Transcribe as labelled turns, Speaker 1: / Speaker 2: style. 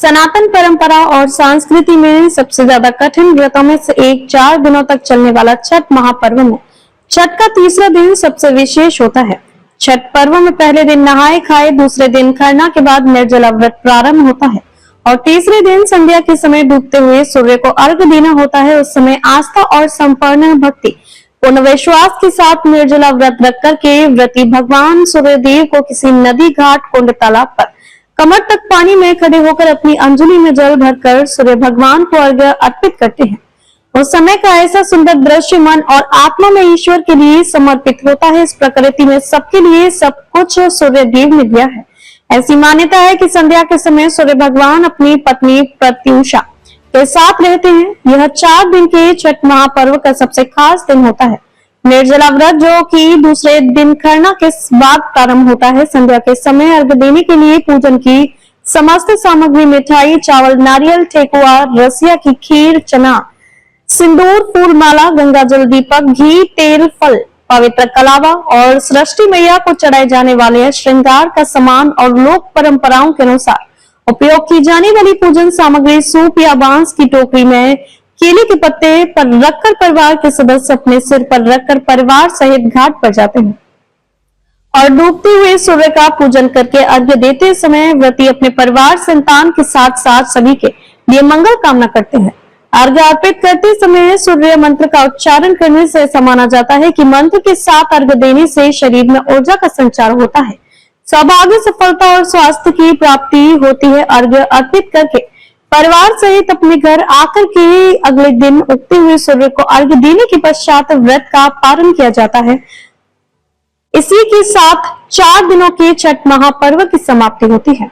Speaker 1: सनातन परंपरा और संस्कृति में सबसे ज्यादा कठिन व्रतों में से एक 4 दिनों तक चलने वाला छठ महापर्व में छठ का तीसरा दिन सबसे विशेष होता है। छठ पर्व में पहले दिन नहाए खाए, दूसरे दिन खरना के बाद निर्जला व्रत प्रारंभ होता है और तीसरे दिन संध्या के समय डूबते हुए सूर्य को अर्घ्य देना होता है। उस समय आस्था और संपूर्ण भक्ति पूर्ण विश्वास के साथ निर्जला व्रत रख करके व्रती भगवान सूर्यदेव को किसी नदी, घाट, कुंड, तालाब पर कमर तक पानी में खड़े होकर अपनी अंजलि में जल भरकर सूर्य भगवान को अर्घ्य अर्पित करते हैं। उस समय का ऐसा सुंदर दृश्य मन और आत्मा में ईश्वर के लिए समर्पित होता है। इस प्रकृति में सबके लिए सब कुछ सूर्य देव ने दिया है। ऐसी मान्यता है कि संध्या के समय सूर्य भगवान अपनी पत्नी प्रत्युषा के साथ रहते हैं। यह 4 दिन के छठ महापर्व का सबसे खास दिन होता है। निर्जला व्रत जो कि दूसरे दिन खरना के बाद प्रारंभ होता है। संध्या के समय अर्घ्य देने के लिए पूजन की समस्त सामग्री मिठाई, चावल, नारियल, ठेकुआ, रसिया की खीर, चना, सिंदूर, फूल माला, गंगाजल, दीपक, घी, तेल, फल, पवित्र कलावा और सृष्टि मैया को चढ़ाए जाने वाले श्रृंगार का सामान और लोक परंपराओं के अनुसार उपयोग की जाने वाली पूजन सामग्री सूप या बांस की टोकरी में केले के पत्ते पर रखकर परिवार के सदस्य अपने सिर पर रखकर परिवार सहित घाट पर जाते हैं और डूबते हुए सूर्य का पूजन करके अर्घ्य देते समय व्रती अपने परिवार, संतान के साथ साथ सभी के लिए मंगल कामना करते हैं। अर्घ्य अर्पित करते समय सूर्य मंत्र का उच्चारण करने से ऐसा माना जाता है कि मंत्र के साथ अर्घ्य देने से शरीर में ऊर्जा का संचार होता है, सौभाग्य, सफलता और स्वास्थ्य की प्राप्ति होती है। अर्घ्य अर्पित करके परिवार सहित अपने घर आकर के अगले दिन उगते हुए सूर्य को अर्घ्य देने के पश्चात व्रत का पारण किया जाता है। इसी के साथ 4 दिनों के छठ महापर्व की समाप्ति होती है।